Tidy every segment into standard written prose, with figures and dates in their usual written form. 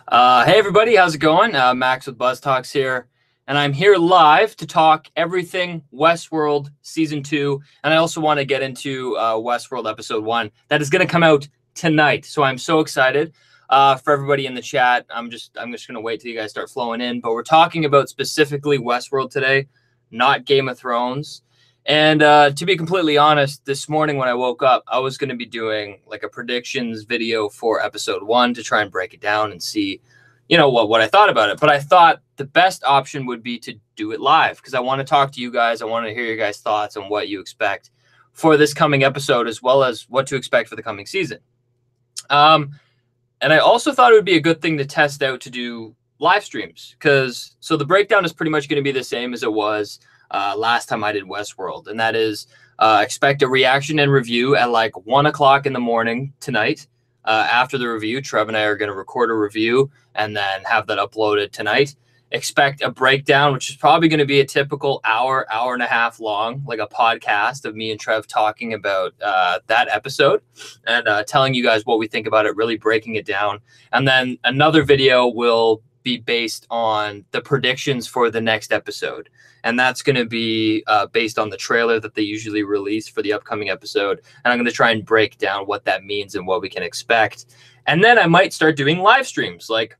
Hey everybody, how's it going? Max with BuzzTox here, and I'm here live to talk everything Westworld Season 2, and I also want to get into Westworld Episode 1 that is going to come out tonight, so I'm so excited. For everybody in the chat, I'm just going to wait till you guys start flowing in, but we're talking about specifically Westworld today, not Game of Thrones. And to be completely honest, this morning when I woke up, I was going to be doing like a predictions video for episode 1 to try and break it down and see, what I thought about it. But I thought the best option would be to do it live because I want to talk to you guys. I want to hear your guys' thoughts on what you expect for this coming episode, as well as what to expect for the coming season. And I also thought it would be a good thing to test out to do live streams so the breakdown is pretty much going to be the same as it was last time I did Westworld, and that is expect a reaction and review at like 1 o'clock in the morning tonight. After the review, Trev and I are going to record a review and then have that uploaded tonight. Expect a breakdown, which is probably going to be a typical hour and a half long, like a podcast of me and Trev talking about that episode and telling you guys what we think about it, really breaking it down. And then another video will be based on the predictions for the next episode. And that's going to be based on the trailer that they usually release for the upcoming episode. And I'm going to try and break down what that means and what we can expect. And then I might start doing live streams. Like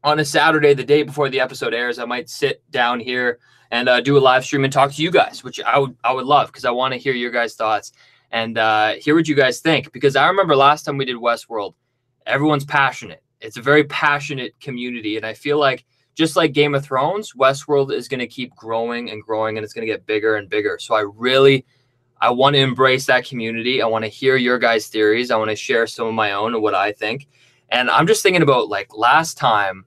on a Saturday, the day before the episode airs, I might sit down here and do a live stream and talk to you guys, which I would love because I want to hear your guys' thoughts and hear what you guys think. Because I remember last time we did Westworld, everyone's passionate. It's a very passionate community. And I feel like just like Game of Thrones, Westworld is going to keep growing and growing, and it's going to get bigger and bigger. So I want to embrace that community. I want to hear your guys' theories. I want to share some of my own and what I think. And I'm just thinking about like last time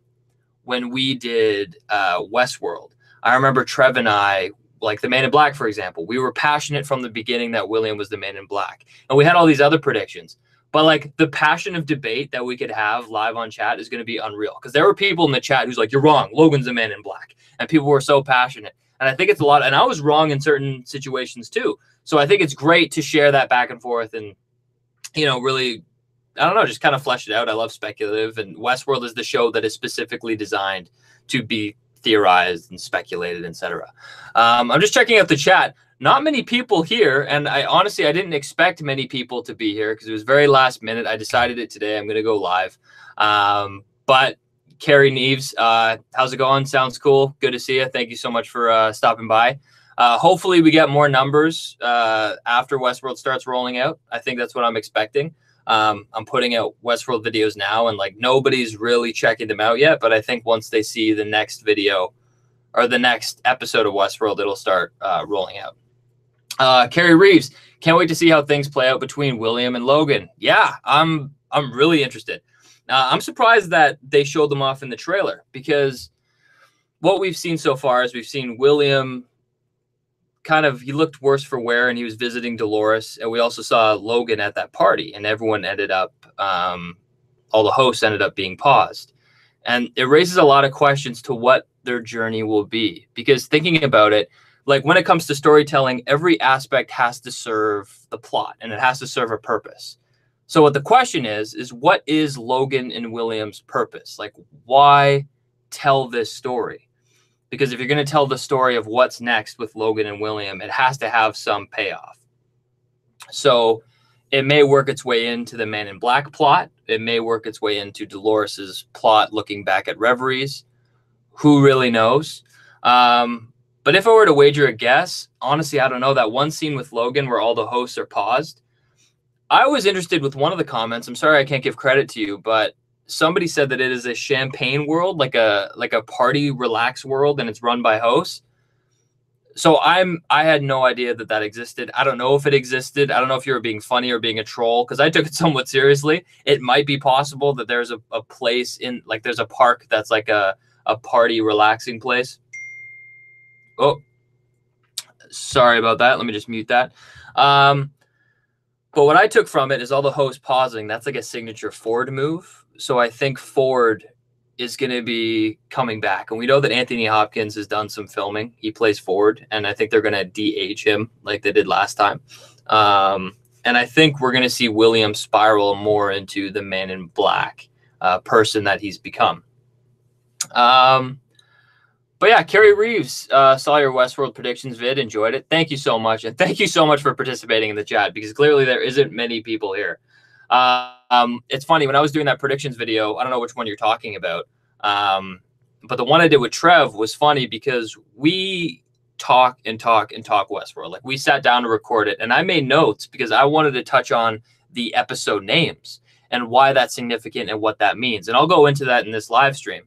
when we did Westworld, I remember Trev and I, like the Man in Black, for example, we were passionate from the beginning that William was the Man in Black. And we had all these other predictions. But like the passion of debate that we could have live on chat is going to be unreal. Because there were people in the chat who's like, you're wrong. Logan's the Man in Black. And people were so passionate. And I think it's a lot. And I was wrong in certain situations too. So I think it's great to share that back and forth and, really, I don't know, just kind of flesh it out. I love speculative. And Westworld is the show that is specifically designed to be theorized and speculated, etc. I'm just checking out the chat. Not many people here, and I didn't expect many people to be here because it was very last minute. I decided it today. I'm going to go live. But Carrie Neves, how's it going? Sounds cool. Good to see you. Thank you so much for stopping by. Hopefully we get more numbers after Westworld starts rolling out. I think that's what I'm expecting. I'm putting out Westworld videos now, and like nobody's really checking them out yet. But I think once they see the next video or the next episode of Westworld, it'll start rolling out. Carrie Reeves, can't wait to see how things play out between William and Logan. Yeah, I'm really interested. I'm surprised that they showed them off in the trailer because what we've seen so far is we've seen William he looked worse for wear and he was visiting Dolores. And we also saw Logan at that party and everyone ended up, all the hosts ended up being paused. And it raises a lot of questions to what their journey will be because thinking about it, like when it comes to storytelling, every aspect has to serve the plot and it has to serve a purpose. So what the question is what is Logan and William's purpose? Like why tell this story? Because if you're going to tell the story of what's next with Logan and William, it has to have some payoff. So it may work its way into the Man in Black plot. It may work its way into Dolores's plot looking back at Reveries. Who really knows? But if I were to wager a guess, honestly, I don't know. That one scene with Logan where all the hosts are paused, I was interested with one of the comments. I'm sorry I can't give credit to you, but somebody said that it is a champagne world, like a party relax world, and it's run by hosts. So I had no idea that existed. I don't know if it existed. I don't know if you were being funny or being a troll because I took it somewhat seriously. It might be possible that there's a place in, like there's a park that's like a party relaxing place. Oh, sorry about that. Let me just mute that. But what I took from it is all the hosts pausing. That's like a signature Ford move. So I think Ford is going to be coming back. And we know that Anthony Hopkins has done some filming. He plays Ford, and I think they're going to de-age him like they did last time. And I think we're going to see William spiral more into the Man in Black person that he's become. But yeah, Carey Reeves, saw your Westworld predictions vid, enjoyed it. Thank you so much. And thank you so much for participating in the chat, because clearly there isn't many people here. It's funny, when I was doing that predictions video, I don't know which one you're talking about. But the one I did with Trev was funny because we talk Westworld. Like, we sat down to record it, and I made notes because I wanted to touch on the episode names and why that's significant and what that means. And I'll go into that in this live stream.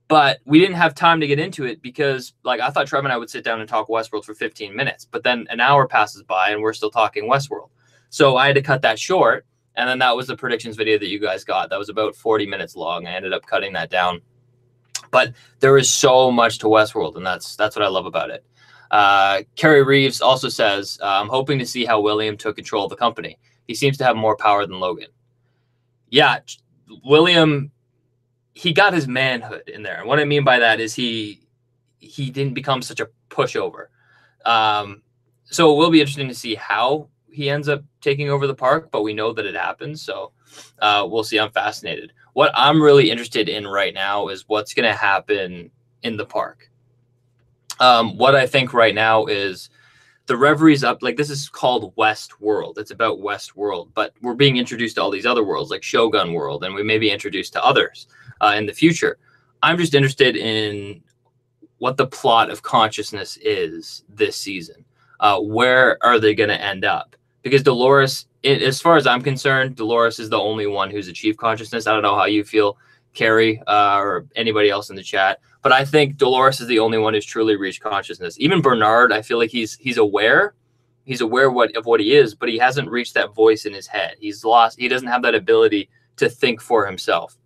But we didn't have time to get into it because, like, I thought Trev and I would sit down and talk Westworld for 15 minutes. But then an hour passes by and we're still talking Westworld. So I had to cut that short. And then that was the predictions video that you guys got. That was about 40 minutes long. I ended up cutting that down. But there is so much to Westworld, and that's what I love about it. Carey Reeves also says, I'm hoping to see how William took control of the company. He seems to have more power than Logan. Yeah, William, he got his manhood in there. And what I mean by that is he didn't become such a pushover. So it will be interesting to see how he ends up taking over the park, but we know that it happens. So we'll see. I'm fascinated. What I'm really interested in right now is what's going to happen in the park. What I think right now is the Reverie's up. Like, this is called Westworld. It's about Westworld, but we're being introduced to all these other worlds like Shogun World, and we may be introduced to others in the future. I'm just interested in what the plot of consciousness is this season. Where are they going to end up? Because Dolores, as far as I'm concerned, Dolores is the only one who's achieved consciousness. I don't know how you feel, Carey, or anybody else in the chat, but I think Dolores is the only one who's truly reached consciousness. Even Bernard, I feel like he's aware. He's aware of what he is, but he hasn't reached that voice in his head. He's lost. He doesn't have that ability to think for himself.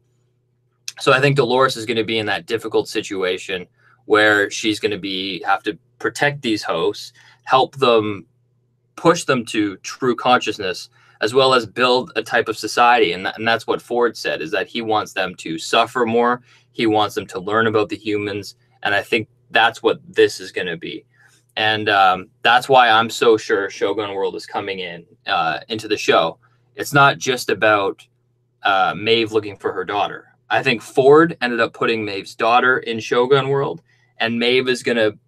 So I think Dolores is going to be in that difficult situation where she's going to have to protect these hosts, help them, push them to true consciousness, as well as build a type of society. And that's what Ford said, is that he wants them to suffer more. He wants them to learn about the humans. And I think that's what this is going to be. And that's why I'm so sure Shogun World is coming into the show. It's not just about Maeve looking for her daughter. I think Ford ended up putting Maeve's daughter in Shogun World, and Maeve is going to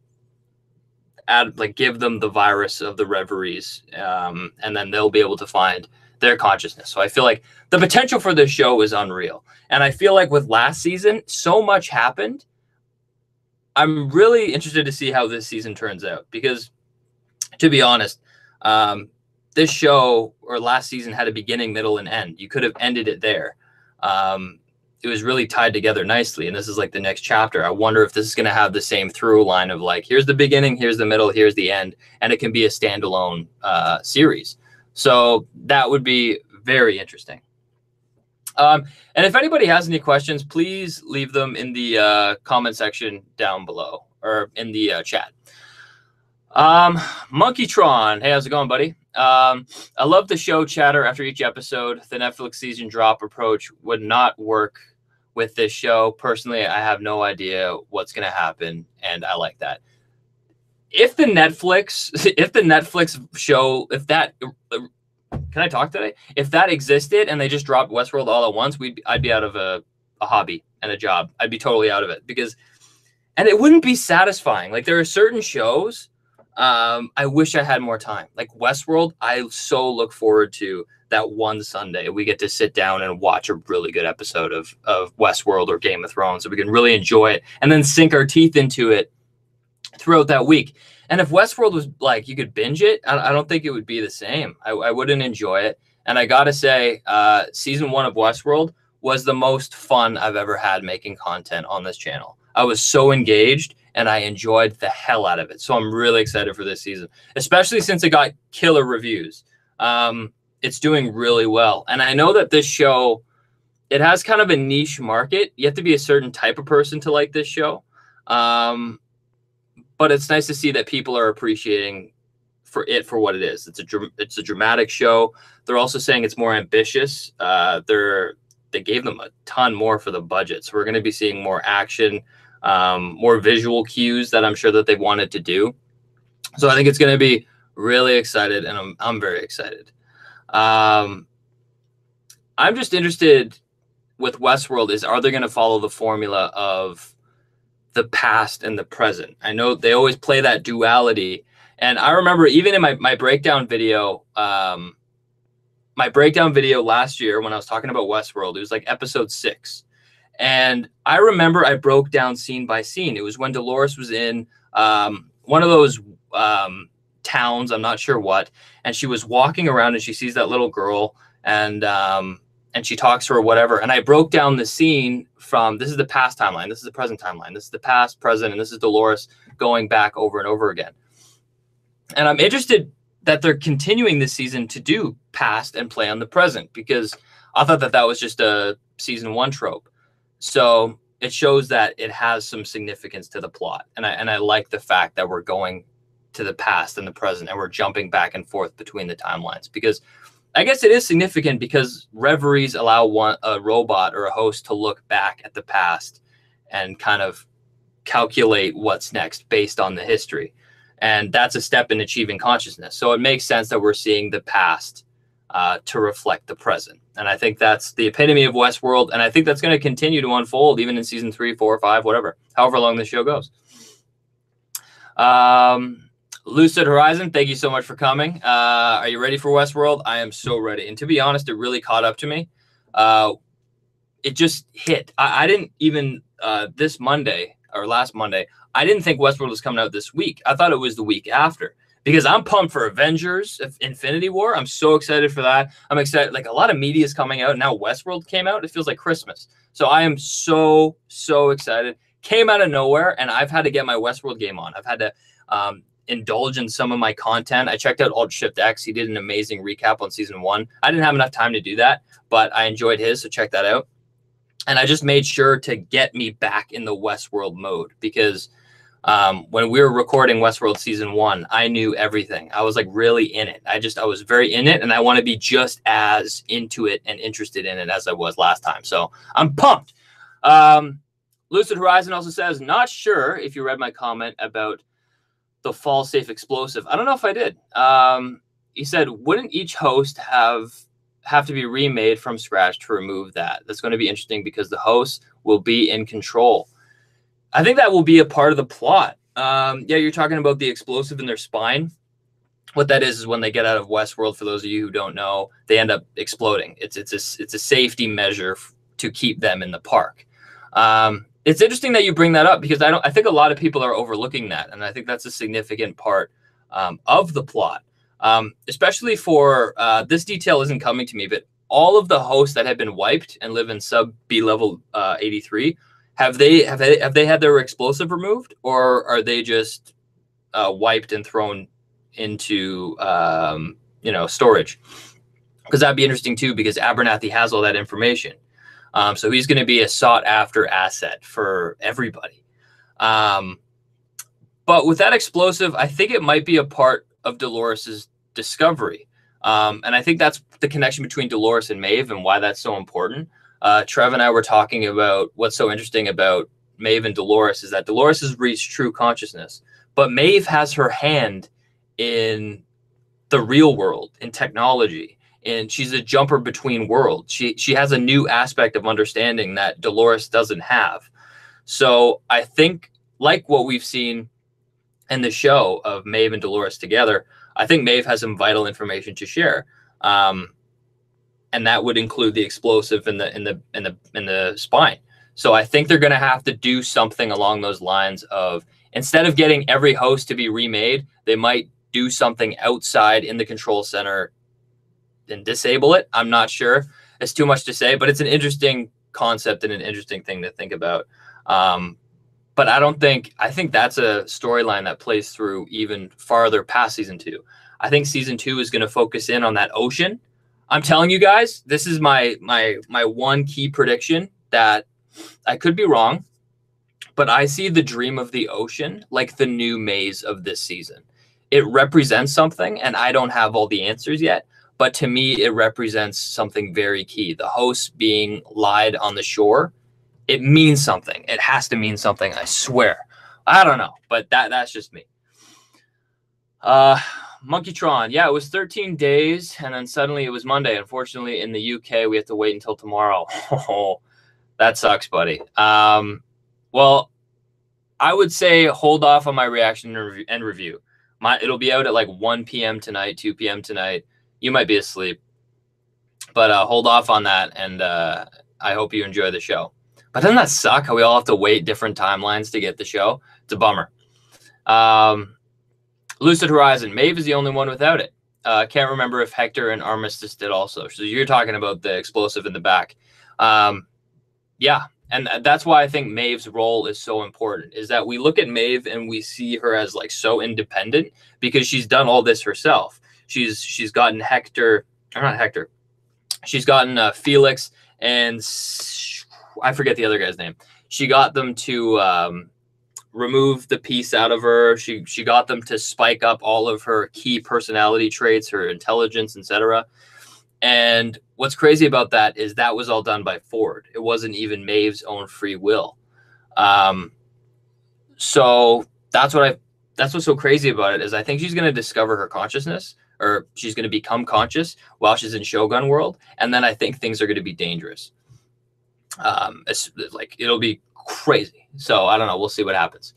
give them the virus of the reveries, and then they'll be able to find their consciousness. So I feel like the potential for this show is unreal. And I feel like with last season, so much happened. I'm really interested to see how this season turns out, because, to be honest, this show, or last season, had a beginning, middle, and end. You could have ended it there. It was really tied together nicely, and this is like the next chapter. I wonder if this is going to have the same through line of, like, here's the beginning, here's the middle, here's the end, and it can be a standalone series. So that would be very interesting. And if anybody has any questions, please leave them in the comment section down below, or in the chat. Monkeytron, hey, how's it going, buddy? I love the show chatter after each episode. The Netflix season drop approach would not work with this show. Personally, I have no idea what's going to happen, and I like that. If the Netflix show, can I talk today? If that existed and they just dropped Westworld all at once, I'd be out of a hobby and a job. I'd be totally out of it, and it wouldn't be satisfying. Like, there are certain shows I wish I had more time. Like Westworld, I so look forward to that one Sunday we get to sit down and watch a really good episode of Westworld or Game of Thrones, so we can really enjoy it and then sink our teeth into it throughout that week. And if Westworld was like, you could binge it, I don't think it would be the same. I wouldn't enjoy it. And I gotta say, season 1 of Westworld was the most fun I've ever had making content on this channel. I was so engaged, and I enjoyed the hell out of it. So I'm really excited for this season, especially since it got killer reviews. It's doing really well. And I know that this show, it has kind of a niche market. You have to be a certain type of person to like this show. But it's nice to see that people are appreciating for what it is. It's a dramatic show. They're also saying it's more ambitious. They gave them a ton more for the budget. So we're going to be seeing more action, more visual cues that I'm sure that they wanted to do. So I think it's going to be really excited, and I'm very excited. I'm just interested. with Westworld is, are they going to follow the formula of the past and the present? I know they always play that duality. And I remember even in my breakdown video, last year when I was talking about Westworld, it was like episode 6. And I remember I broke down scene by scene. It was when Dolores was in one of those towns, I'm not sure what, and she was walking around and she sees that little girl, and she talks to her or whatever. And I broke down the scene from, this is the past timeline, this is the present timeline, this is the past, present, and this is Dolores going back over and over again. And I'm interested that they're continuing this season to do past and play on the present, because I thought that was just a season 1 trope. So it shows that it has some significance to the plot. And I like the fact that we're going to the past and the present and we're jumping back and forth between the timelines, because I guess it is significant because reveries allow a robot or a host to look back at the past and kind of calculate what's next based on the history. And that's a step in achieving consciousness. So it makes sense that we're seeing the past to reflect the present. And I think that's the epitome of Westworld. And I think that's going to continue to unfold even in season 3, 4, 5, whatever, however long the show goes. Lucid Horizon, thank you so much for coming. Are you ready for Westworld? I am so ready. And to be honest, it really caught up to me. It just hit. I didn't even, this Monday or last Monday, I didn't think Westworld was coming out this week. I thought it was the week after, because I'm pumped for Avengers Infinity War. I'm so excited for that. I'm excited. Like, a lot of media is coming out. Now Westworld came out. It feels like Christmas. So I am so excited. Came out of nowhere, and I've had to get my Westworld game on. I've had to indulge in some of my content. I checked out Alt Shift X. He did an amazing recap on season 1. I didn't have enough time to do that, but I enjoyed his, so check that out. And I just made sure to get me back in the Westworld mode, because when we were recording Westworld season 1, I knew everything. I was like really in it. I was very in it, and I want to be just as into it and interested in it as I was last time. So I'm pumped. Lucid Horizon also says, not sure if you read my comment about the fall safe explosive. I don't know if I did. He said, wouldn't each host have to be remade from scratch to remove that? That's going to be interesting because the host will be in control. I think that will be a part of the plot. Yeah, you're talking about the explosive in their spine. What that is when they get out of Westworld, for those of you who don't know, they end up exploding. It's a safety measure to keep them in the park. It's interesting that you bring that up, because I think a lot of people are overlooking that, and I think that's a significant part of the plot. Especially for this detail isn't coming to me, but all of the hosts that have been wiped and live in sub B level 83, have they had their explosive removed, or are they just wiped and thrown into storage? Because that'd be interesting too, because Abernathy has all that information. So he's going to be a sought after asset for everybody. But with that explosive, I think it might be a part of Dolores's discovery. And I think that's the connection between Dolores and Maeve and why that's so important. Trev and I were talking about what's so interesting about Maeve and Dolores is that Dolores has reached true consciousness, but Maeve has her hand in the real world, in technology, and she's a jumper between worlds. She has a new aspect of understanding that Dolores doesn't have. So I think, like what we've seen in the show of Maeve and Dolores together, I think Maeve has some vital information to share, and that would include the explosive in the spine. So I think they're going to have to do something along those lines of, instead of getting every host to be remade, they might do something outside in the control center and disable it. I'm not sure. It's too much to say, but it's an interesting concept and an interesting thing to think about. But I think that's a storyline that plays through even farther past season 2. I think season 2 is going to focus in on that ocean. I'm telling you guys, this is my one key prediction, that I could be wrong, but I see the dream of the ocean like the new maze of this season. It represents something, and I don't have all the answers yet, but to me, it represents something very key. The host being lied on the shore, it means something. It has to mean something, I swear. I don't know, but that's just me. Monkeytron, yeah, it was 13 days, and then suddenly it was Monday. Unfortunately, in the UK, we have to wait until tomorrow. That sucks, buddy. Well, I would say hold off on my reaction and review. It'll be out at like 1 p.m. tonight, 2 p.m. tonight. You might be asleep, but hold off on that, and I hope you enjoy the show. But doesn't that suck how we all have to wait different timelines to get the show? It's a bummer. Lucid Horizon. Maeve is the only one without it. Can't remember if Hector and Armistice did also. So you're talking about the explosive in the back. Yeah, and that's why I think Maeve's role is so important, is that we look at Maeve and we see her as like so independent because she's done all this herself. She's gotten Hector, or not Hector. She's gotten Felix and I forget the other guy's name. She got them to remove the piece out of her. She got them to spike up all of her key personality traits, her intelligence, etc. And what's crazy about that is that was all done by Ford. It wasn't even Maeve's own free will. So that's what's so crazy about it, is I think she's going to discover her consciousness, or she's going to become conscious while she's in Shogun World. And then I think things are going to be dangerous. It's like, it'll be crazy. So I don't know. We'll see what happens.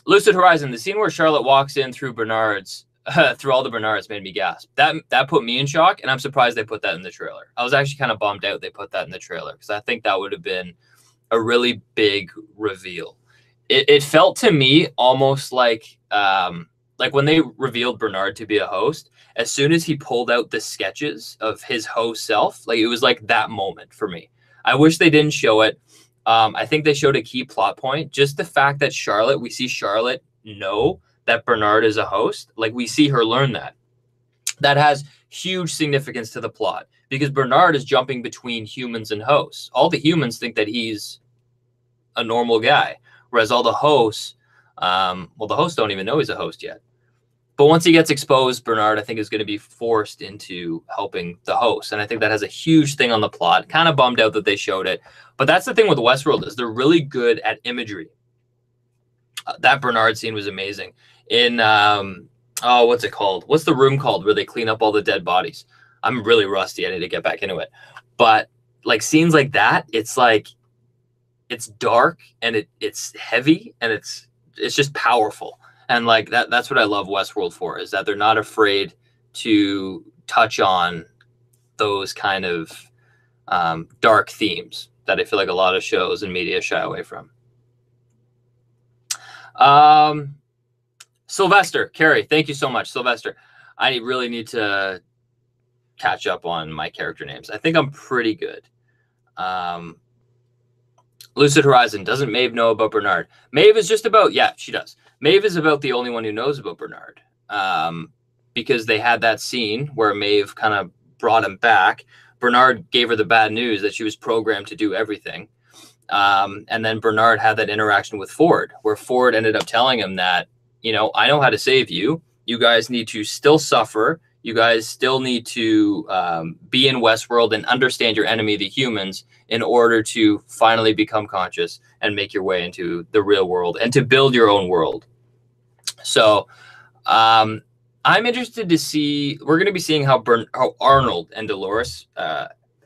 Lucid Horizon, the scene where Charlotte walks in through Bernard's, through all the Bernards made me gasp. That put me in shock, and I'm surprised they put that in the trailer. I was actually kind of bummed out they put that in the trailer, because I think that would have been a really big reveal. It felt to me almost like when they revealed Bernard to be a host, as soon as he pulled out the sketches of his host self, like it was like that moment for me. I wish they didn't show it. I think they showed a key plot point. Just the fact that we see Charlotte know that Bernard is a host. Like, we see her learn that. That has huge significance to the plot, because Bernard is jumping between humans and hosts. All the humans think that he's a normal guy, whereas all the hosts, well, the hosts don't even know he's a host yet. But once he gets exposed, Bernard, I think, is going to be forced into helping the host. And I think that has a huge thing on the plot. Kind of bummed out that they showed it. But that's the thing with Westworld, is they're really good at imagery. That Bernard scene was amazing. In, what's it called? What's the room called where they clean up all the dead bodies? I'm really rusty. I need to get back into it. But like scenes like that, it's like, it's dark and it's heavy and it's just powerful. And like that's what I love Westworld for, is that they're not afraid to touch on those kind of dark themes that I feel like a lot of shows and media shy away from. Sylvester Carey, thank you so much, Sylvester. I really need to catch up on my character names. I think I'm pretty good. Lucid Horizon, doesn't Maeve know about Bernard? Maeve is just about, yeah, she does. Maeve is about the only one who knows about Bernard, because they had that scene where Maeve kind of brought him back. Bernard gave her the bad news that she was programmed to do everything. And then Bernard had that interaction with Ford, where Ford ended up telling him that, you know, I know how to save you. You guys need to still suffer. You guys still need to be in Westworld and understand your enemy, the humans, in order to finally become conscious and make your way into the real world and to build your own world. So I'm interested to see, we're going to be seeing how Arnold and Dolores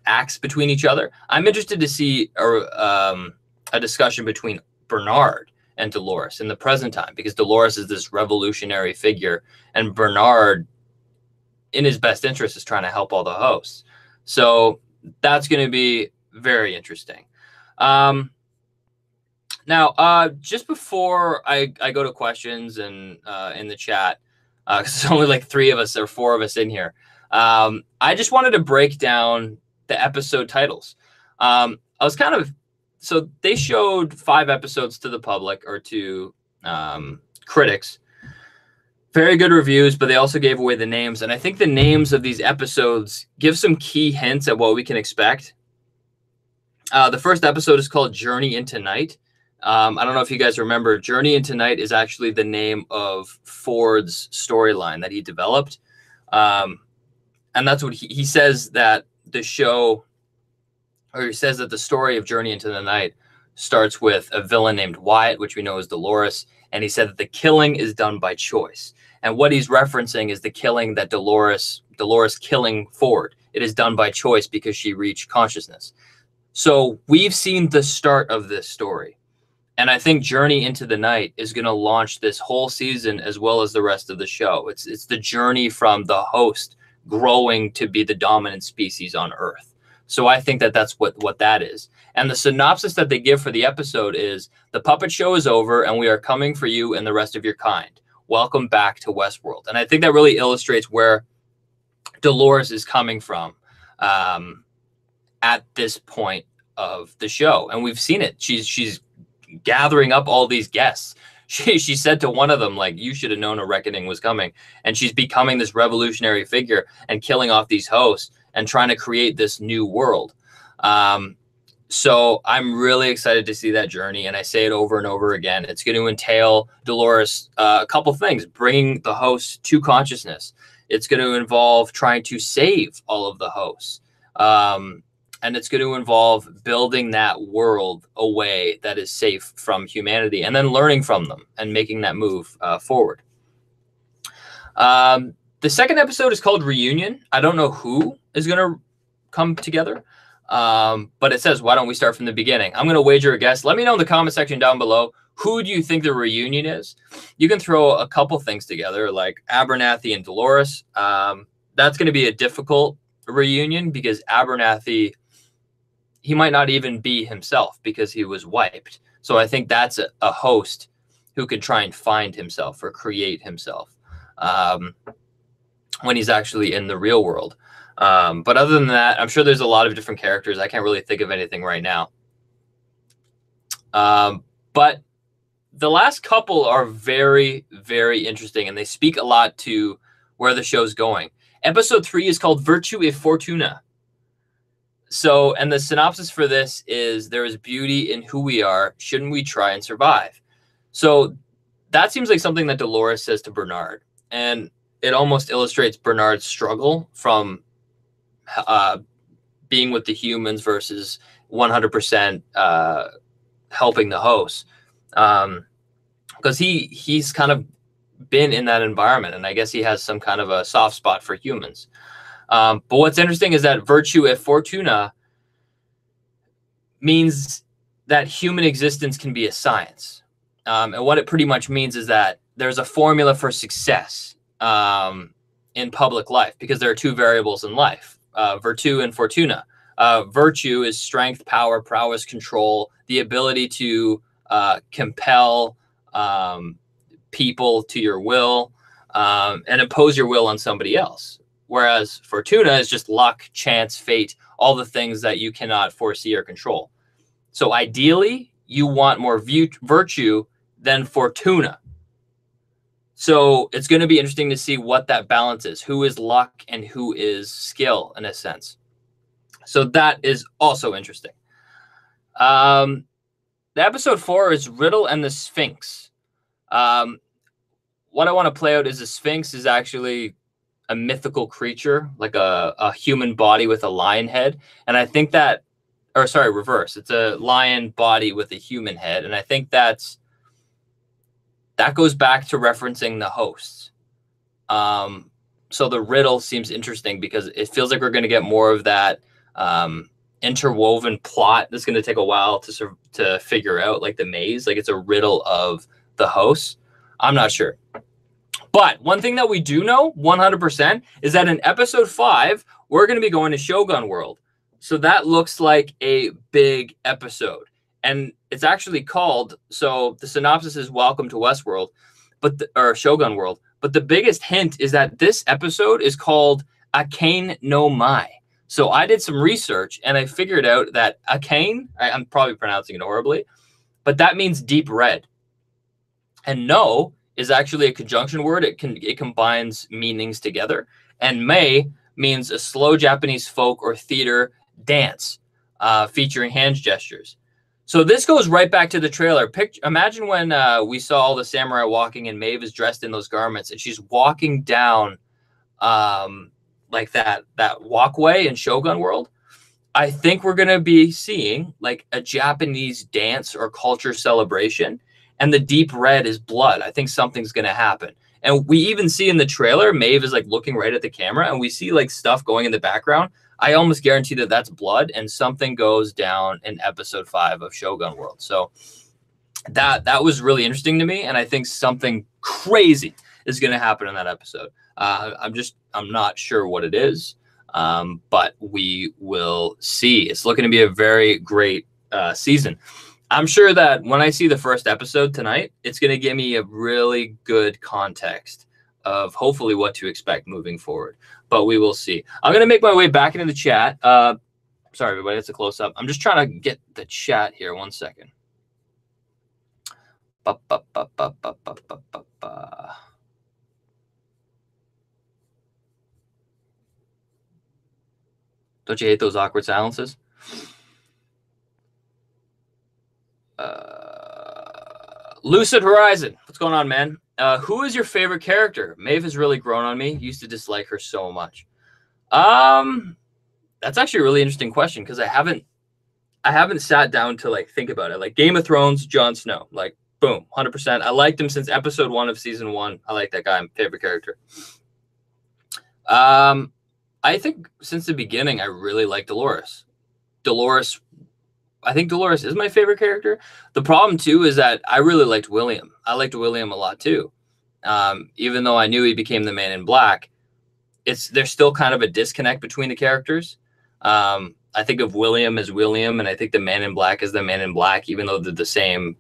acts between each other. I'm interested to see a discussion between Bernard and Dolores in the present time, because Dolores is this revolutionary figure and Bernard, in his best interest, is trying to help all the hosts. So that's going to be very interesting. Now, just before I go to questions and in the chat, because there's only like 3 of us or 4 of us in here, I just wanted to break down the episode titles. I was kind of, so they showed 5 episodes to the public, or to critics. Very good reviews, but they also gave away the names. And I think the names of these episodes give some key hints at what we can expect. The first episode is called Journey into Night. I don't know if you guys remember, Journey into Night is actually the name of Ford's storyline that he developed. And that's what he says, that the show, or he says that the story of Journey into the Night starts with a villain named Wyatt, which we know is Dolores. And he said that the killing is done by choice. And what he's referencing is the killing that Dolores killing Ford. It is done by choice because she reached consciousness. So we've seen the start of this story. And I think Journey into the Night is going to launch this whole season as well as the rest of the show. It's the journey from the host growing to be the dominant species on Earth. So I think that that's what that is. And the synopsis that they give for the episode is, the puppet show is over and we are coming for you and the rest of your kind. Welcome back to Westworld. And I think that really illustrates where Dolores is coming from at this point of the show. And we've seen it. She's gathering up all these guests. She said to one of them, like, you should have known a reckoning was coming. And she's becoming this revolutionary figure and killing off these hosts and trying to create this new world. So I'm really excited to see that journey. And I say it over and over again. It's going to entail Dolores a couple things: bringing the hosts to consciousness. It's going to involve trying to save all of the hosts. And it's going to involve building that world a way that is safe from humanity, and then learning from them and making that move forward. The second episode is called Reunion. I don't know who is going to come together, but it says, why don't we start from the beginning? I'm going to wager a guess. Let me know in the comment section down below. Who do you think the reunion is? You can throw a couple things together, like Abernathy and Dolores. That's going to be a difficult reunion because Abernathy, he might not even be himself because he was wiped. So I think that's a host who could try and find himself or create himself when he's actually in the real world. But other than that, I'm sure there's a lot of different characters. I can't really think of anything right now. But the last couple are very, very interesting, and they speak a lot to where the show's going. Episode 3 is called Virtue e Fortuna. So, and the synopsis for this is, there is beauty in who we are. Shouldn't we try and survive? So that seems like something that Dolores says to Bernard. And it almost illustrates Bernard's struggle from being with the humans versus 100% helping the hosts. Because he's kind of been in that environment, and I guess he has some kind of a soft spot for humans. But what's interesting is that Virtue e Fortuna means that human existence can be a science. And what it pretty much means is that there's a formula for success in public life, because there are two variables in life, Virtue and Fortuna. Virtue is strength, power, prowess, control, the ability to compel people to your will and impose your will on somebody else. Whereas Fortuna is just luck, chance, fate, all the things that you cannot foresee or control. So ideally, you want more virtue than Fortuna. So it's going to be interesting to see what that balance is. Who is luck and who is skill, in a sense. So that is also interesting. The episode 4 is Riddle and the Sphinx. What I want to play out is the Sphinx is actually a mythical creature, like a human body with a lion head. And I think that, or sorry, reverse. It's a lion body with a human head. And I think that goes back to referencing the hosts. So the riddle seems interesting because it feels like we're going to get more of that interwoven plot that's going to take a while to figure out, like the maze. Like it's a riddle of the hosts. I'm not sure. But one thing that we do know 100% is that in episode 5, we're going to be going to Shogun World. So that looks like a big episode. And it's actually called, so the synopsis is Welcome to Westworld, or Shogun World. But the biggest hint is that this episode is called Akane no Mai. So I did some research and I figured out that Akane, I'm probably pronouncing it horribly, but that means deep red. And no is actually a conjunction word. It combines meanings together. And Mei means a slow Japanese folk or theater dance featuring hand gestures. So this goes right back to the trailer. Imagine when we saw all the samurai walking and Maeve is dressed in those garments and she's walking down like that walkway in Shogun World. I think we're going to be seeing like a Japanese dance or culture celebration. And the deep red is blood. I think something's going to happen. And we even see in the trailer, Maeve is like looking right at the camera and we see like stuff going in the background. I almost guarantee that that's blood, and something goes down in episode 5 of Shogun World. So that was really interesting to me, and I think something crazy is going to happen in that episode. I'm not sure what it is, but we will see. It's looking to be a very great season. I'm sure that when I see the first episode tonight, it's going to give me a really good context of hopefully what to expect moving forward. But we will see. I'm going to make my way back into the chat. Sorry, everybody, it's a close-up. I'm just trying to get the chat here. 1 second. Don't you hate those awkward silences? Lucid Horizon, what's going on, man? Who is your favorite character? Maeve has really grown on me. Used to dislike her so much. That's actually a really interesting question because I haven't sat down to like think about it. Like Game of Thrones, Jon Snow, like boom, 100%. I liked him since episode 1 of season 1. I like that guy. My favorite character. I think since the beginning, I really like Dolores. I think Dolores is my favorite character. The problem too is that I really liked William. I liked William a lot too. Even though I knew he became the Man in Black, there's still kind of a disconnect between the characters. I think of William as William, and I think the Man in Black is the Man in Black, even though they're the same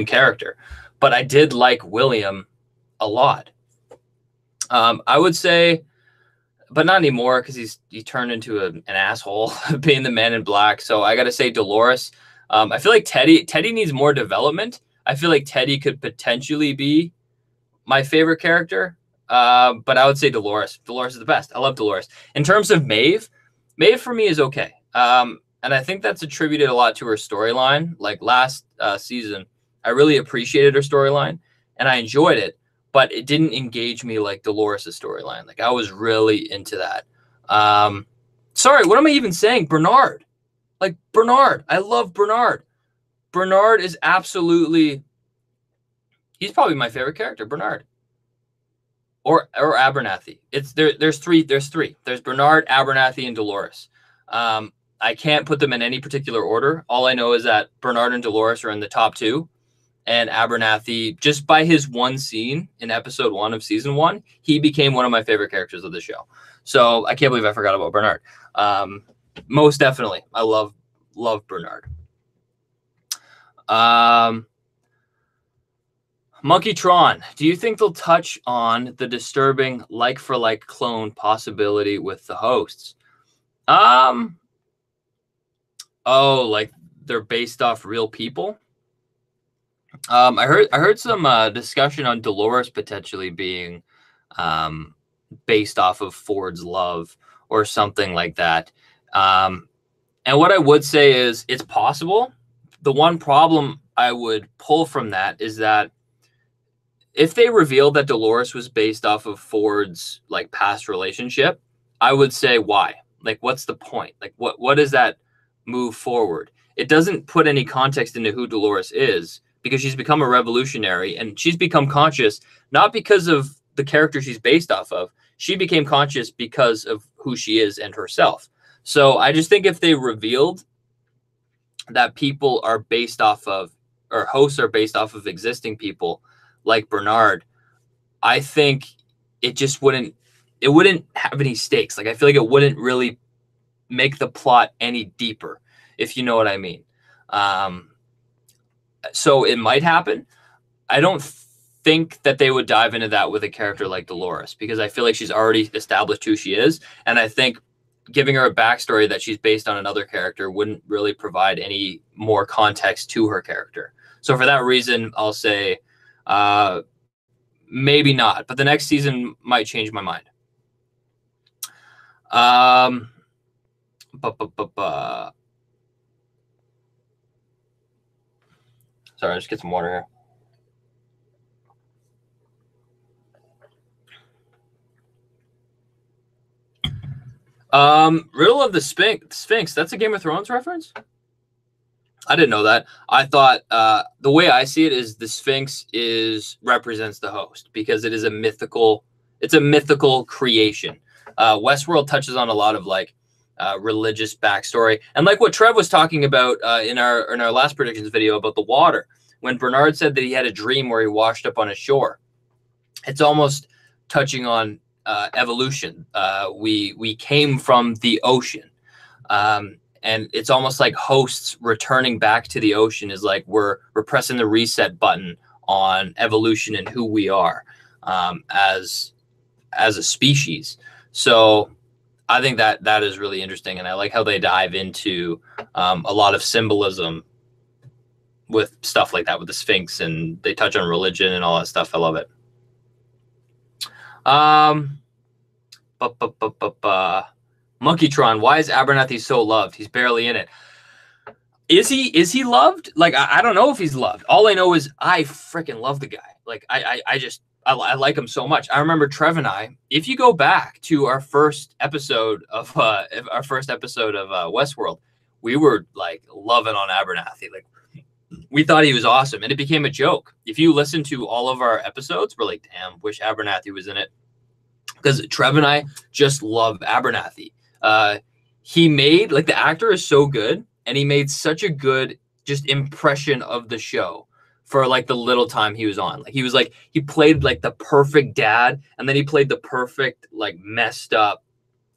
character. But I did like William a lot. I would say, but not anymore because he turned into an asshole being the Man in Black. So I got to say Dolores. I feel like Teddy needs more development. I feel like Teddy could potentially be my favorite character. But I would say Dolores. Dolores is the best. I love Dolores. In terms of Maeve for me is okay. And I think that's attributed a lot to her storyline. Like last season, I really appreciated her storyline and I enjoyed it, but it didn't engage me like Dolores' storyline. Like I was really into that. Sorry, what am I even saying? Bernard. Like Bernard. I love Bernard. Bernard is absolutely, he's probably my favorite character, Bernard. Or Abernathy. There's three. There's Bernard, Abernathy, and Dolores. I can't put them in any particular order. All I know is that Bernard and Dolores are in the top 2. And Abernathy, just by his one scene in episode 1 of season 1, he became one of my favorite characters of the show. So I can't believe I forgot about Bernard. Most definitely. I love Bernard. Monkeytron, do you think they'll touch on the disturbing like-for-like clone possibility with the hosts? Oh, like they're based off real people? I heard some discussion on Dolores potentially being based off of Ford's love or something like that. And what I would say is it's possible. The one problem I would pull from that is that if they revealed that Dolores was based off of Ford's like past relationship, I would say why? Like, what's the point? Like, what does that move forward? It doesn't put any context into who Dolores is because she's become a revolutionary and she's become conscious, not because of the character she's based off of. She became conscious because of who she is and herself. So I just think if they revealed that people are based off of, or hosts are based off of existing people like Bernard, I think it wouldn't have any stakes. Like I feel like it wouldn't really make the plot any deeper, if you know what I mean. So it might happen. I don't think that they would dive into that with a character like Dolores because I feel like she's already established who she is. And I think giving her a backstory that she's based on another character wouldn't really provide any more context to her character. So for that reason, I'll say maybe not, but the next season might change my mind. Sorry, I'll just get some water here. Riddle of the Sphinx. That's a Game of Thrones reference? I didn't know that. I thought the way I see it is the Sphinx represents the host because it is it's a mythical creation. Westworld touches on a lot of like religious backstory, and like what Trev was talking about in our last predictions video about the water, when Bernard said that he had a dream where he washed up on a shore. It's almost touching on evolution. We came from the ocean, and it's almost like hosts returning back to the ocean is like we're pressing the reset button on evolution and who we are as a species. So I think that is really interesting, and I like how they dive into a lot of symbolism with stuff like that with the Sphinx, and they touch on religion and all that stuff. I love it. Monkeytron, why is Abernathy so loved? He's barely in it. Is he loved? Like I don't know if he's loved. All I know is I freaking love the guy. Like I like him so much. I remember Trev and I, if you go back to our first episode of Westworld, we were like loving on Abernathy. Like we thought he was awesome, and it became a joke. If you listen to all of our episodes, we're like, damn, wish Abernathy was in it. Because Trev and I just love Abernathy. He made, like, the actor is so good, and he made such a good just impression of the show for like the little time he was on. Like he played like the perfect dad, and then he played the perfect like messed up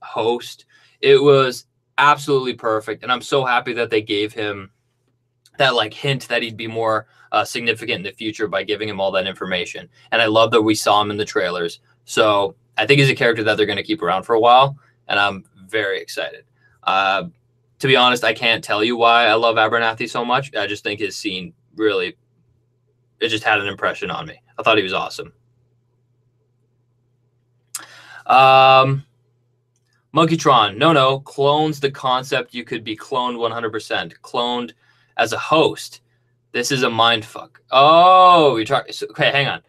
host. It was absolutely perfect, and I'm so happy that they gave him that like hint that he'd be more significant in the future by giving him all that information. And I love that we saw him in the trailers. So I think he's a character that they're going to keep around for a while, and I'm very excited. To be honest, I can't tell you why I love Abernathy so much. I just think his scene really, it just had an impression on me. I thought he was awesome. Monkeytron, no, clones the concept you could be cloned 100%. Cloned as a host. This is a mind fuck. Oh, you're talking. Okay, hang on.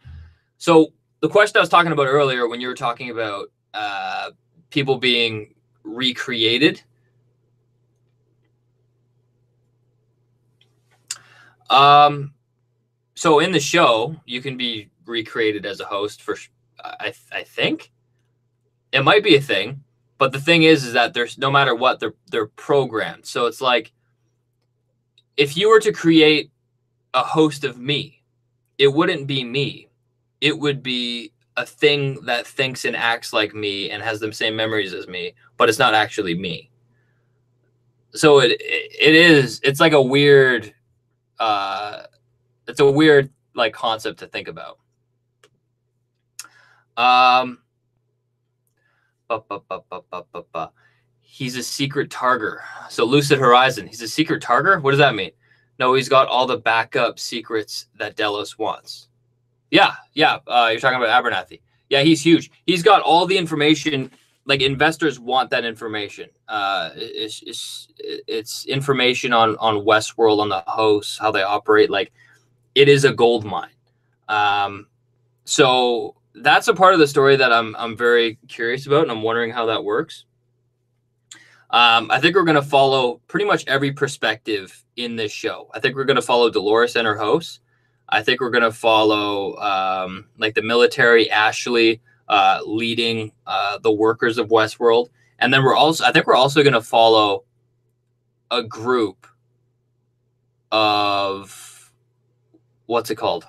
So the question I was talking about earlier, when you were talking about people being recreated. So in the show, you can be recreated as a host for, I think it might be a thing, but the thing is that there's no matter what, they're programmed. So it's like, if you were to create a host of me, it wouldn't be me. It would be a thing that thinks and acts like me and has the same memories as me, but it's not actually me. So it's like a weird, it's a weird like concept to think about. He's a secret target. So Lucid Horizon, he's a secret target? What does that mean? No, he's got all the backup secrets that Delos wants. Yeah. You're talking about Abernathy. Yeah, he's huge. He's got all the information. Like, investors want that information. It's information on Westworld, on the hosts, how they operate. Like, it is a gold mine. So that's a part of the story that I'm very curious about, and I'm wondering how that works. I think we're going to follow pretty much every perspective in this show. I think we're going to follow Dolores and her hosts. I think we're going to follow like the military, Ashley leading the workers of Westworld. And then I think we're also going to follow a group of, what's it called?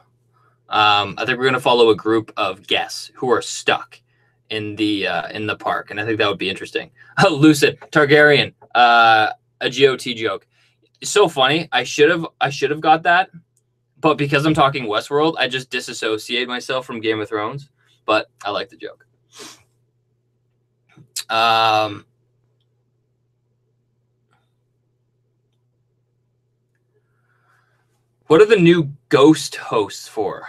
I think we're going to follow a group of guests who are stuck in the park, and I think that would be interesting. Lucid Targaryen, a GOT joke. It's so funny. I should have got that, but because I'm talking Westworld, I just disassociate myself from Game of Thrones. But I like the joke. What are the new ghost hosts for?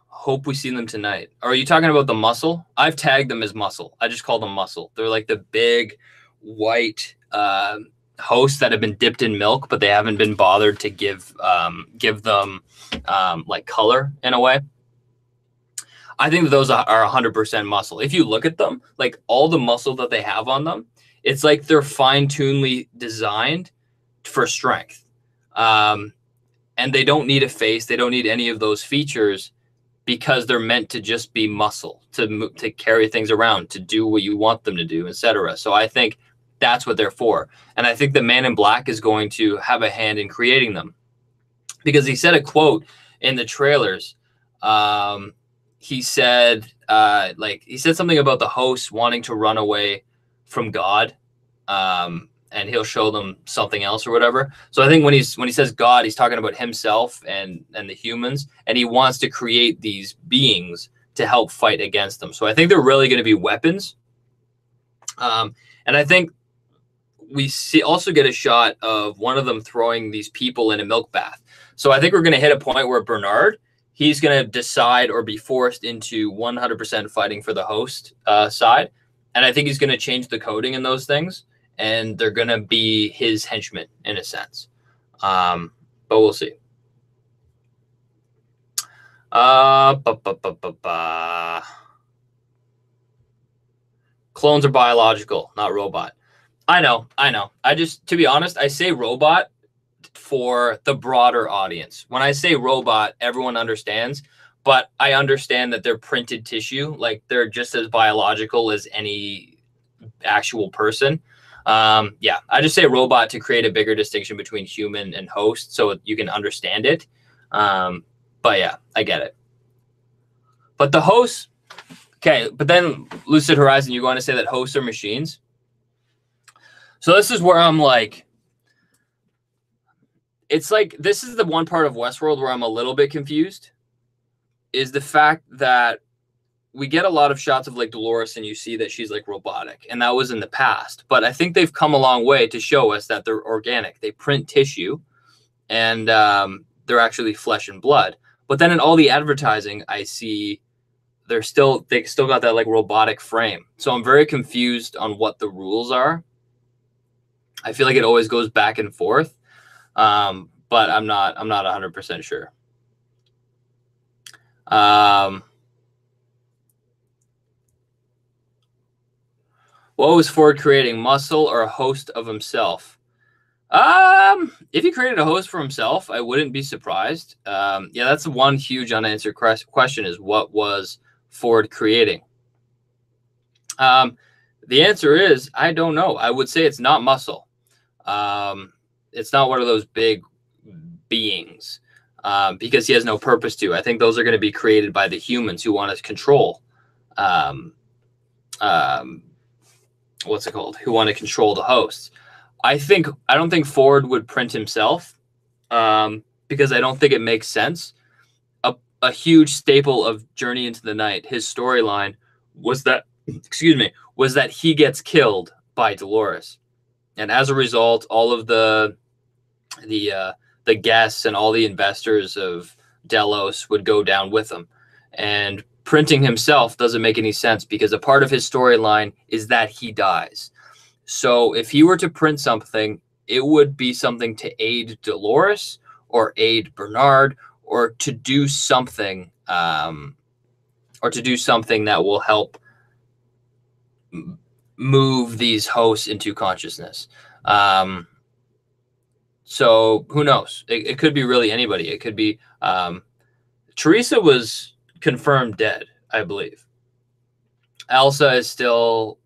Hope we see them tonight. Are you talking about the muscle? I've tagged them as muscle. I just call them muscle. They're like the big white hosts that have been dipped in milk, but they haven't been bothered to give them like color in a way. I think that those are 100% muscle. If you look at them, like all the muscle that they have on them, it's like they're fine-tunedly designed for strength. And they don't need a face. They don't need any of those features because they're meant to just be muscle, to carry things around, to do what you want them to do, etc. So I think that's what they're for. And I think the Man in Black is going to have a hand in creating them, because he said a quote in the trailers. He said something about the hosts wanting to run away from God, and he'll show them something else or whatever. So I think when he says God, he's talking about himself and the humans, and he wants to create these beings to help fight against them. So I think they're really going to be weapons. And I think we also get a shot of one of them throwing these people in a milk bath. So I think we're going to hit a point where Bernard, he's going to decide or be forced into 100% fighting for the host side. And I think he's going to change the coding in those things, and they're going to be his henchmen in a sense. But we'll see. Clones are biological, not robot. I know. To be honest, I say robot for the broader audience. When I say robot, everyone understands, but I understand that they're printed tissue. Like, they're just as biological as any actual person. Yeah, I just say robot to create a bigger distinction between human and host so you can understand it. But yeah, I get it. But the hosts, okay, but then Lucid Horizon, you're going to say that hosts are machines? So this is where I'm like, it's like, this is the one part of Westworld where I'm a little bit confused, is the fact that we get a lot of shots of like Dolores and you see that she's like robotic, and that was in the past. But I think they've come a long way to show us that they're organic. They print tissue, and they're actually flesh and blood. But then in all the advertising, I see they still got that like robotic frame. So I'm very confused on what the rules are. I feel like it always goes back and forth. But I'm not 100% sure. What was Ford creating, muscle or a host of himself? If he created a host for himself, I wouldn't be surprised. Yeah, that's one huge unanswered question, is what was Ford creating? The answer is, I don't know. I would say it's not muscle. It's not one of those big beings, because he has no purpose to. I think those are going to be created by the humans who want to control, what's it called? Who want to control the hosts. I don't think Ford would print himself, because I don't think it makes sense. A huge staple of Journey into the Night, his storyline was that, was that he gets killed by Dolores. And as a result, all of the guests and all the investors of Delos would go down with him. And printing himself doesn't make any sense, because a part of his storyline is that he dies. So if he were to print something, it would be something to aid Dolores or aid Bernard, or to do something, that will help move these hosts into consciousness. So who knows? It could be really anybody. It could be Teresa was confirmed dead, I believe. Elsa is still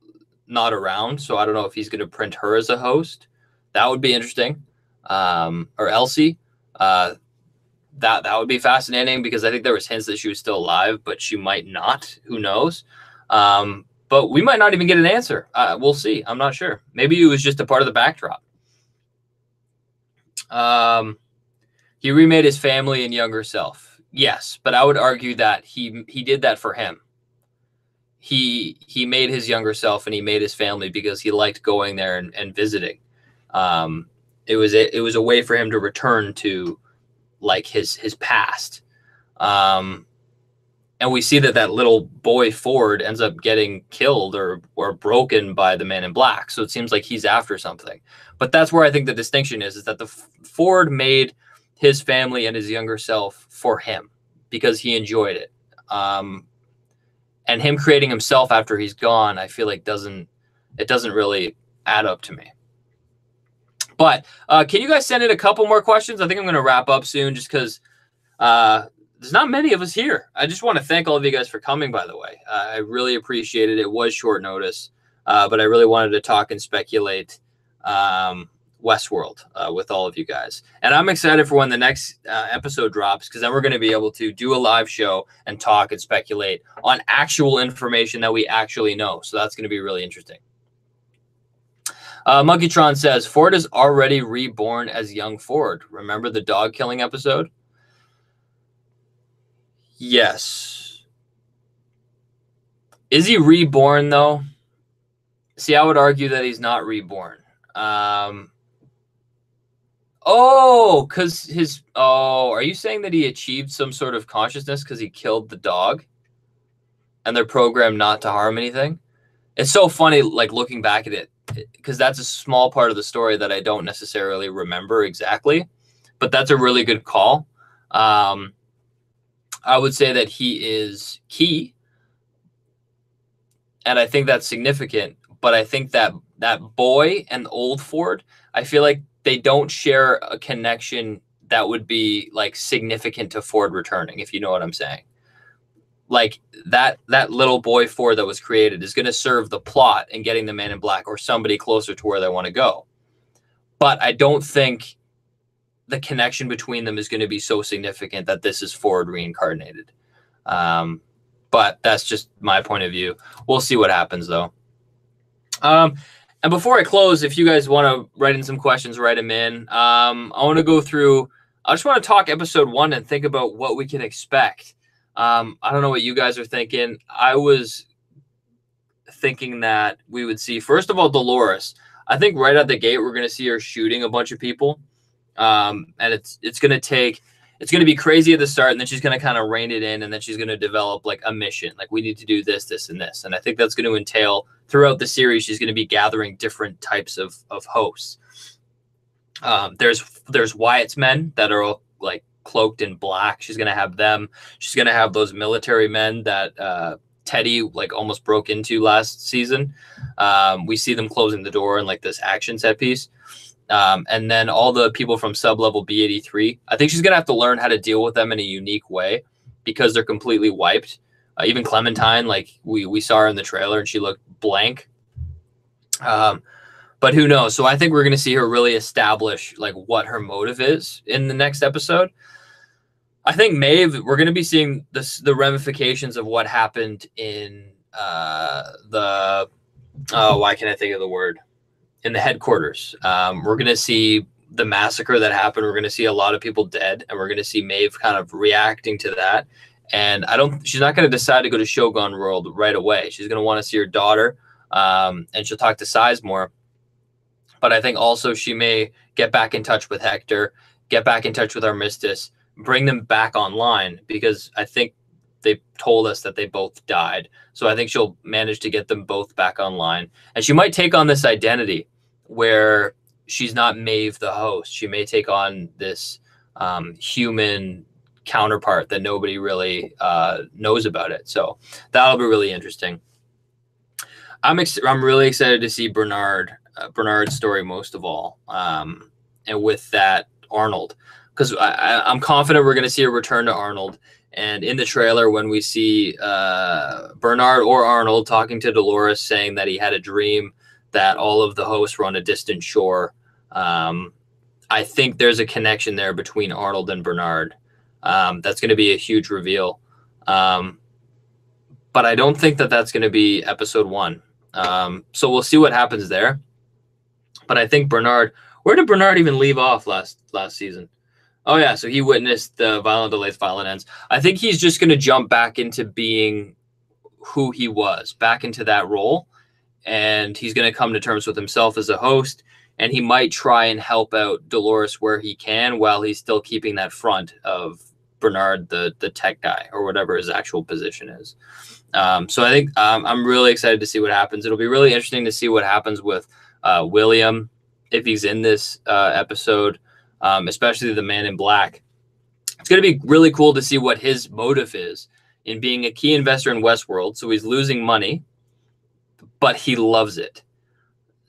not around, so I don't know if he's going to print her as a host. That would be interesting. Or Elsie. That would be fascinating, because I think there was hints that she was still alive, but she might not. Who knows? But we might not even get an answer. We'll see. I'm not sure. Maybe it was just a part of the backdrop. He remade his family and younger self. Yes, but I would argue that he did that for him. He made his younger self and he made his family because he liked going there and visiting. It was a way for him to return to like his past. And we see that little boy Ford ends up getting killed or broken by the Man in Black. So it seems like he's after something. But that's where I think the distinction is that the Ford made his family and his younger self for him because he enjoyed it. And him creating himself after he's gone, I feel like doesn't really add up to me. But can you guys send in a couple more questions? I think I'm going to wrap up soon, just because there's not many of us here. I just want to thank all of you guys for coming, by the way. I really appreciate it. It was short notice, but I really wanted to talk and speculate Westworld with all of you guys. And I'm excited for when the next episode drops, because then we're going to be able to do a live show and talk and speculate on actual information that we actually know. So that's going to be really interesting. Monkeytron says, Ford is already reborn as young Ford. Remember the dog killing episode? Yes. Is he reborn, though? See, I would argue that he's not reborn. Oh, because his... Oh, are you saying that he achieved some sort of consciousness because he killed the dog? And they're programmed not to harm anything? It's so funny, like, looking back at it, because that's a small part of the story that I don't necessarily remember exactly. But that's a really good call. I would say that he is key, and I think that's significant. But I think that that boy and old Ford, I feel like they don't share a connection that would be like significant to Ford returning, if you know what I'm saying. Like that little boy Ford that was created is going to serve the plot and getting the Man in Black or somebody closer to where they want to go. But I don't think the connection between them is going to be so significant that this is Ford reincarnated. But that's just my point of view. We'll see what happens, though. And before I close, if you guys want to write in some questions, write them in. I want to go through, I just want to talk episode 1 and think about what we can expect. I don't know what you guys are thinking. I was thinking that we would see, first of all, Dolores. I think right out the gate, we're going to see her shooting a bunch of people. And it's going to be crazy at the start, and then she's going to kind of rein it in, and then she's going to develop like a mission. Like, we need to do this, this, and this. And I think that's going to entail throughout the series, she's going to be gathering different types of hosts. There's Wyatt's men that are all like cloaked in black. She's going to have them. She's going to have those military men that, Teddy like almost broke into last season. We see them closing the door in like this action set piece. And then all the people from sub-level B83, I think she's going to have to learn how to deal with them in a unique way because they're completely wiped. Even Clementine, like we saw her in the trailer and she looked blank. But who knows? So I think we're going to see her really establish like what her motive is in the next episode. I think Maeve, we're going to be seeing the ramifications of what happened in why can't I think of the word? In the headquarters. We're going to see the massacre that happened. We're going to see a lot of people dead, and we're going to see Maeve kind of reacting to that. And she's not going to decide to go to Shogun World right away. She's going to want to see her daughter, and she'll talk to Sizemore. But I think also she may get back in touch with Hector, get back in touch with Armistice, bring them back online, because I think they told us that they both died. So I think she'll manage to get them both back online. And she might take on this identity where she's not Maeve the host. She may take on this human counterpart that nobody really knows about it. So that'll be really interesting. I'm really excited to see Bernard's story most of all. And with that, Arnold. Because I'm confident we're going to see a return to Arnold. And in the trailer, when we see Bernard or Arnold talking to Dolores, saying that he had a dream that all of the hosts were on a distant shore, I think there's a connection there between Arnold and Bernard. That's going to be a huge reveal. But I don't think that that's going to be episode 1. So we'll see what happens there. But I think Bernard, where did Bernard even leave off last season? Oh, yeah, so he witnessed the violent delays, violent ends. I think he's just going to jump back into being who he was, back into that role, and he's going to come to terms with himself as a host, and he might try and help out Dolores where he can while he's still keeping that front of Bernard, the tech guy, or whatever his actual position is. So I think I'm really excited to see what happens. It'll be really interesting to see what happens with William, if he's in this episode. Especially the Man in Black. It's going to be really cool to see what his motive is in being a key investor in Westworld. So he's losing money, but he loves it.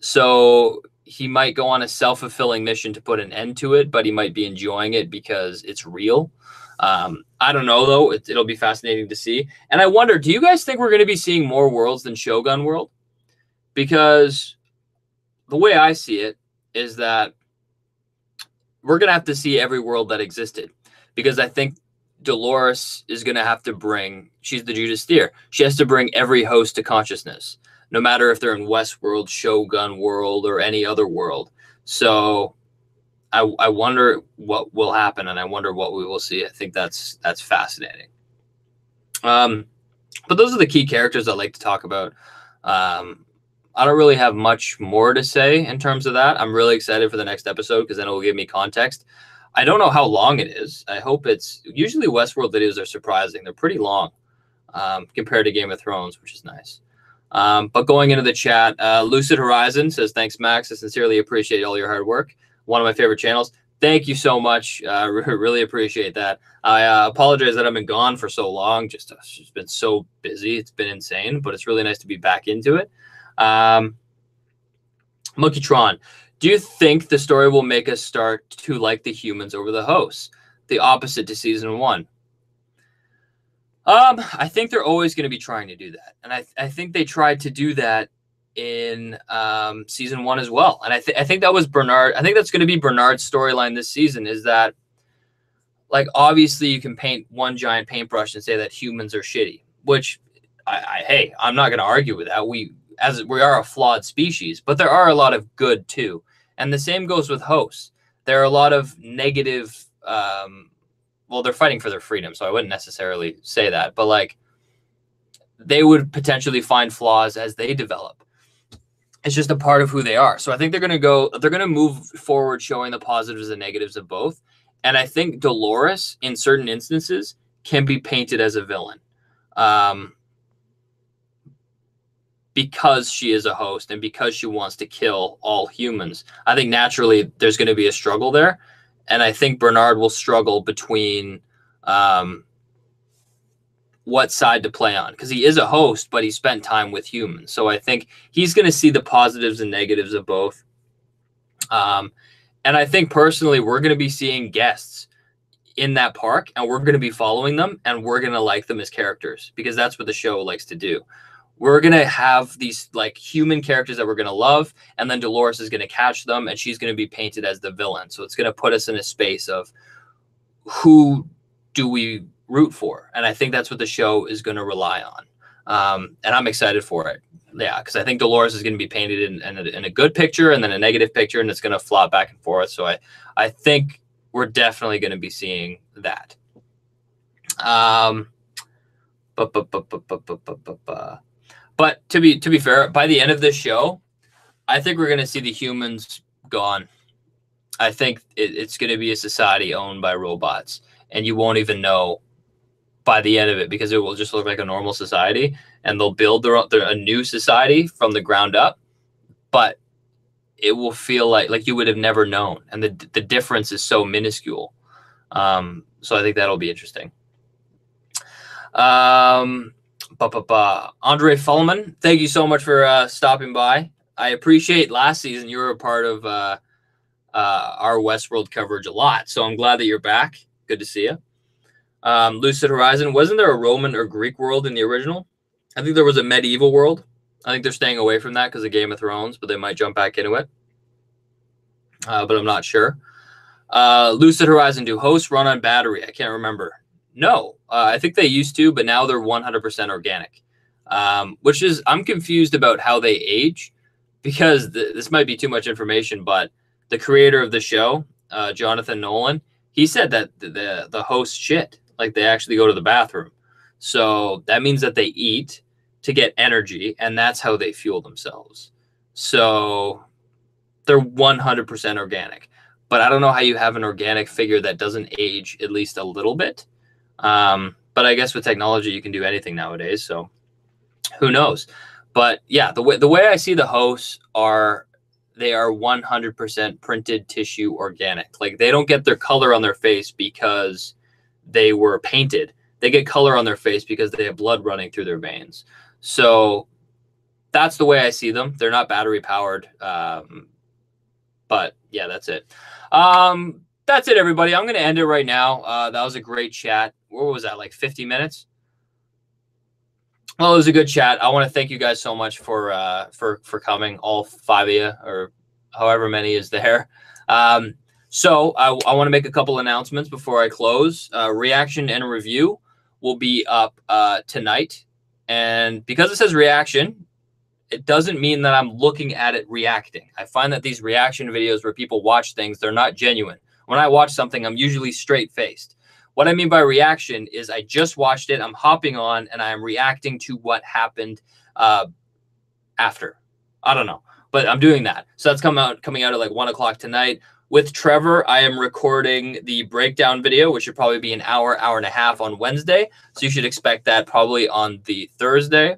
So he might go on a self-fulfilling mission to put an end to it, but he might be enjoying it because it's real. I don't know, though. It'll be fascinating to see. And I wonder, do you guys think we're going to be seeing more worlds than Shogun World? Because the way I see it is that we're going to have to see every world that existed. Because I think Dolores is going to have to bring, she's the Judas Steer. She has to bring every host to consciousness, no matter if they're in Westworld, Shogun World, or any other world. So I wonder what will happen, and I wonder what we will see. I think that's fascinating. But those are the key characters I'd like to talk about. I don't really have much more to say in terms of that. I'm really excited for the next episode because then it will give me context. I don't know how long it is. I hope it's... Usually Westworld videos are surprising. They're pretty long compared to Game of Thrones, which is nice. But going into the chat, Lucid Horizon says, thanks, Max. I sincerely appreciate all your hard work. One of my favorite channels. Thank you so much. Really appreciate that. I apologize that I've been gone for so long. Just been so busy. It's been insane, but it's really nice to be back into it. Monkeytron, do you think the story will make us start to like the humans over the hosts? The opposite to season 1. I think they're always going to be trying to do that. And I think they tried to do that in season 1 as well. And I think that was Bernard. I think that's going to be Bernard's storyline this season, is that, like, obviously you can paint one giant paintbrush and say that humans are shitty, which hey, I'm not going to argue with that. We are a flawed species, but there are a lot of good too. And the same goes with hosts. There are a lot of negative, well, they're fighting for their freedom, so I wouldn't necessarily say that, but like, they would potentially find flaws as they develop. It's just a part of who they are. So I think they're going to move forward showing the positives and negatives of both. And I think Dolores, in certain instances, can be painted as a villain. Because she is a host and because she wants to kill all humans. I think naturally there's going to be a struggle there. And I think Bernard will struggle between what side to play on, because he is a host, but he spent time with humans. So I think he's going to see the positives and negatives of both. And I think personally, we're going to be seeing guests in that park, and we're going to be following them, and we're going to like them as characters, because that's what the show likes to do. We're going to have these like human characters that we're going to love, and then Dolores is going to catch them, and she's going to be painted as the villain. So it's going to put us in a space of who do we root for? And I think that's what the show is going to rely on. And I'm excited for it. Yeah, because I think Dolores is going to be painted in a good picture and then a negative picture, and it's going to flop back and forth. So I think we're definitely going to be seeing that. But to be fair, by the end of this show, I think we're going to see the humans gone. I think it's going to be a society owned by robots, and you won't even know by the end of it, because it will just look like a normal society, and they'll build a new society from the ground up, but it will feel like you would have never known, and the difference is so minuscule. So I think that'll be interesting. Andre Fullman, thank you so much for stopping by. I appreciate last season you were a part of our Westworld coverage a lot, so I'm glad that you're back. Good to see you. Lucid Horizon, wasn't there a Roman or Greek world in the original? I think there was a medieval world. I think they're staying away from that because of Game of Thrones, but they might jump back into it. But I'm not sure. Lucid Horizon, do hosts run on battery? I can't remember. No, I think they used to, but now they're 100% organic. Which is, I'm confused about how they age, because this might be too much information, but the creator of the show, Jonathan Nolan, he said that the hosts shit. Like, they actually go to the bathroom. So that means that they eat to get energy, and that's how they fuel themselves. So they're 100% organic. But I don't know how you have an organic figure that doesn't age at least a little bit. But I guess with technology, you can do anything nowadays. So who knows? But yeah, the way I see the hosts are, they are 100% printed tissue organic. Like, they don't get their color on their face because they were painted. They get color on their face because they have blood running through their veins. So that's the way I see them. They're not battery powered. But yeah, that's it. That's it, everybody. I'm going to end it right now. That was a great chat. What was that, like 50 minutes? Well, it was a good chat. I want to thank you guys so much for coming, all 5 of you, or however many is there. So I want to make a couple announcements before I close. Reaction and review will be up tonight. And because it says reaction, it doesn't mean that I'm looking at it reacting. I find that these reaction videos where people watch things, they're not genuine. When I watch something, I'm usually straight-faced. What I mean by reaction is I just watched it, I'm hopping on, and I am reacting to what happened after. I don't know, but I'm doing that. So that's coming out at like 1 o'clock tonight. With Trevor, I am recording the breakdown video, which should probably be an hour and a half on Wednesday. So you should expect that probably on the Thursday.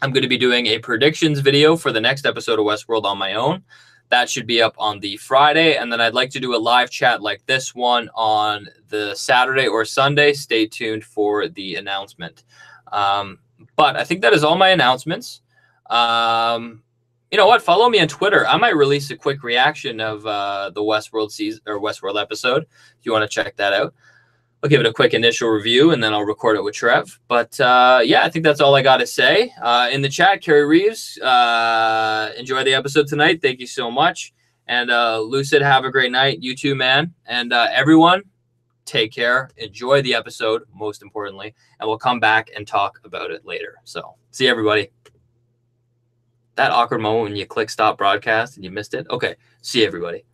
I'm going to be doing a predictions video for the next episode of Westworld on my own. That should be up on the Friday. And then I'd like to do a live chat like this one on the Saturday or Sunday. Stay tuned for the announcement. But I think that is all my announcements. You know what? Follow me on Twitter. I might release a quick reaction of the Westworld season or Westworld episode if you want to check that out. I'll give it a quick initial review, and then I'll record it with Trev. But, yeah, I think that's all I got to say. In the chat, Carrie Reeves, enjoy the episode tonight. Thank you so much. And Lucid, have a great night. You too, man. And everyone, take care. Enjoy the episode, most importantly. And we'll come back and talk about it later. So, see everybody. That awkward moment when you click stop broadcast and you missed it. Okay, see everybody.